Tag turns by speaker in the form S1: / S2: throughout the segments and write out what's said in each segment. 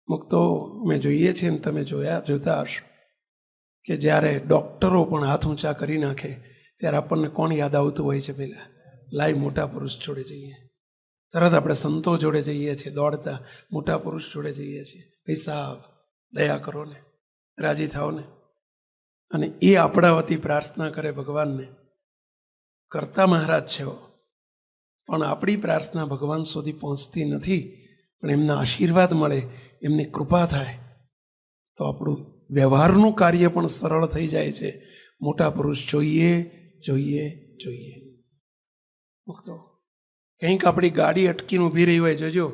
S1: મુક્તો મેં જોઈએ છીએ ને તમે જોતા હશો કે જ્યારે ડૉક્ટરો પણ હાથ ઊંચા કરી નાખે ત્યારે આપણને કોણ યાદ આવતું હોય છે? પહેલાં લાઈ મોટા પુરુષ જોડે જઈએ, તરત આપણે સંતો જોડે જઈએ છીએ, દોડતા મોટા પુરુષ જોડે જઈએ છીએ, ભાઈ સાહેબ દયા કરો ને, રાજી થાઓ ને. અને એ આપણા વતી પ્રાર્થના કરે ભગવાનને. કરતા મહારાજ છે પણ આપણી પ્રાર્થના ભગવાન સુધી પહોંચતી નથી, પણ એમના આશીર્વાદ મળે, એમની કૃપા થાય તો આપણું વ્યવહારનું કાર્ય પણ સરળ થઈ જાય છે. મોટા પુરુષ જોઈએ જોઈએ જોઈએ. મુક્તો કંઈક આપણી ગાડી અટકીને ઊભી રહી હોય જોજો,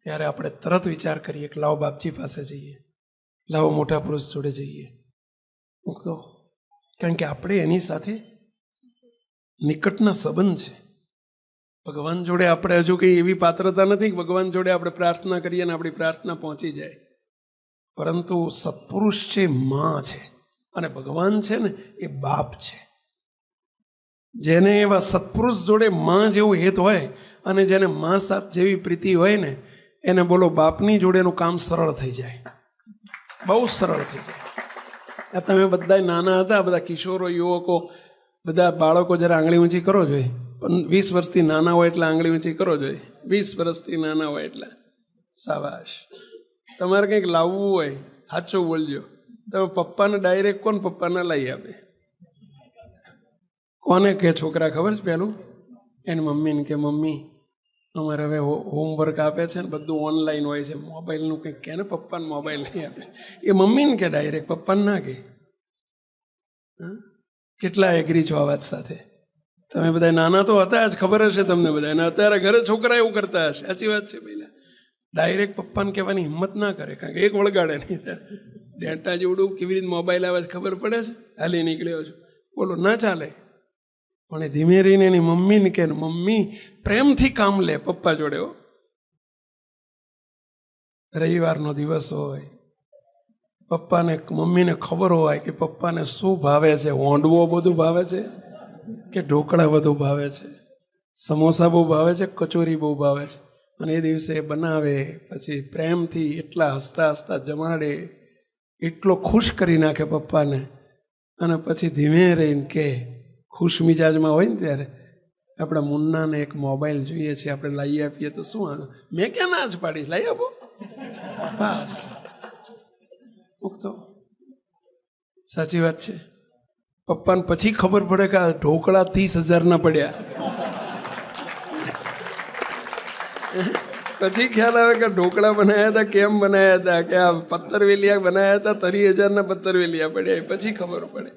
S1: ત્યારે આપણે તરત વિચાર કરીએ કે લાવો બાપજી પાસે જઈએ, લાવો મોટા પુરુષ જોડે જઈએ. મુક્તો કારણ કે આપણે એની સાથે નિકટના સંબંધ છે. ભગવાન જોડે આપણે હજુ કંઈ એવી પાત્રતા નથી કે ભગવાન જોડે આપણે પ્રાર્થના કરીએ અને આપણી પ્રાર્થના પહોંચી જાય, પરંતુ સત્પુરુષ છે માં છે અને ભગવાન છે ને એ બાપ છે. જેને એવા સત્પુરુષ જોડે માં જેવું હેત હોય અને જેને માં સાપ જેવી પ્રીતિ હોય ને, એને બોલો બાપની જોડેનું કામ સરળ થઈ જાય, બહુ સરળ થઈ જાય. તમે બધા નાના હતા, બધા કિશોરો, યુવકો, બધા બાળકો જરા આંગળી ઊંચી કરો જોઈએ. 20 વર્ષથી નાના હોય એટલે આંગળી ઊંચી કરો જોઈએ. 20 વર્ષથી નાના હોય એટલે શાબાશ. તમારે કંઈક લાવવું હોય, સાચું બોલજો. તમે પપ્પાને ડાયરેક્ટ કોણ પપ્પાને લઈ આપે? કોને કે છોકરા ખબર છે? પહેલું એની મમ્મીને કે મમ્મી અમારે હવે હોમવર્ક આપે છે ને બધું ઓનલાઈન હોય છે, મોબાઈલનું કંઈક કે ને પપ્પાને મોબાઈલ નહીં આપે. એ મમ્મીને કે ડાયરેક્ટ, પપ્પાને ના કે. કેટલા એગ્રી છો આ વાત સાથે? તમે બધા નાના તો હતા જ, ખબર હશે તમને બધાને. અત્યારે ઘરે છોકરા એવું કરતા હશે. સાચી વાત છે. પહેલાં ડાયરેક્ટ પપ્પાને કહેવાની હિંમત ના કરે, કારણ કે એક વળગાડે નહીં. ડેટા જેવડું કેવી રીતે મોબાઈલ આવે છે ખબર પડે છે? હાલી નીકળ્યો છું, બોલો ના ચાલે. પણ એ ધીમે રહીને એની મમ્મીને કે મમ્મી પ્રેમથી કામ લે પપ્પા જોડે. રવિવારનો દિવસ હોય, પપ્પાને મમ્મીને ખબર હોય કે પપ્પાને શું ભાવે છે. હોંડવો બધું ભાવે છે કે ઢોકળા બધું ભાવે છે, સમોસા બહુ ભાવે છે, કચોરી બહુ ભાવે છે. અને એ દિવસે બનાવે, પછી પ્રેમથી એટલા હસતા હસતા જમાડે, એટલો ખુશ કરી નાખે પપ્પાને. અને પછી ધીમે રહીને કે ખુશ મિજાજમાં હોય ને ત્યારે આપણા મુન્નાને એક મોબાઈલ જોઈએ છે, આપણે લાવી આપીએ તો શું વાંધો? મેં ક્યાં ના જ પાડીશ, લાવી આપો બસ. મૂકતો સાચી વાત છે. પપ્પાને પછી ખબર પડે કે આ ઢોકળા 30,000 પડ્યા. પછી ખ્યાલ આવે કે ઢોકળા બનાવ્યા હતા, કેમ બનાવ્યા હતા, કે આ પત્તરવેલિયા બનાવ્યા હતા, 30,000 પત્તરવેલિયા પડ્યા. પછી ખબર પડે.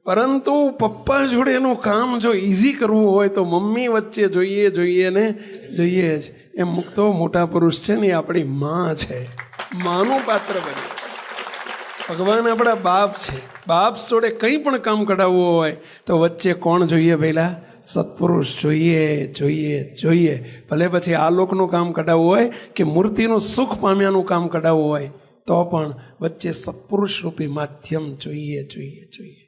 S1: પરંતુ પપ્પા જોડે એનું કામ જો ઇઝી કરવું હોય તો મમ્મી વચ્ચે જોઈએ જોઈએ ને જોઈએ જ. એમ મુક્તો મોટા પુરુષ છે ને એ આપણી માં છે, માનું પાત્ર બને છે. ભગવાન આપણા બાપ છે. બાપ જોડે કંઈ પણ કામ કઢાવવું હોય તો વચ્ચે કોણ જોઈએ? પહેલા સત્પુરુષ જોઈએ જોઈએ જોઈએ. ભલે પછી આ લોકનું કામ કઢાવવું હોય કે મૂર્તિનું સુખ પામ્યાનું કામ કઢાવવું હોય તો પણ વચ્ચે સત્પુરુષ રૂપી માધ્યમ જોઈએ જોઈએ જોઈએ.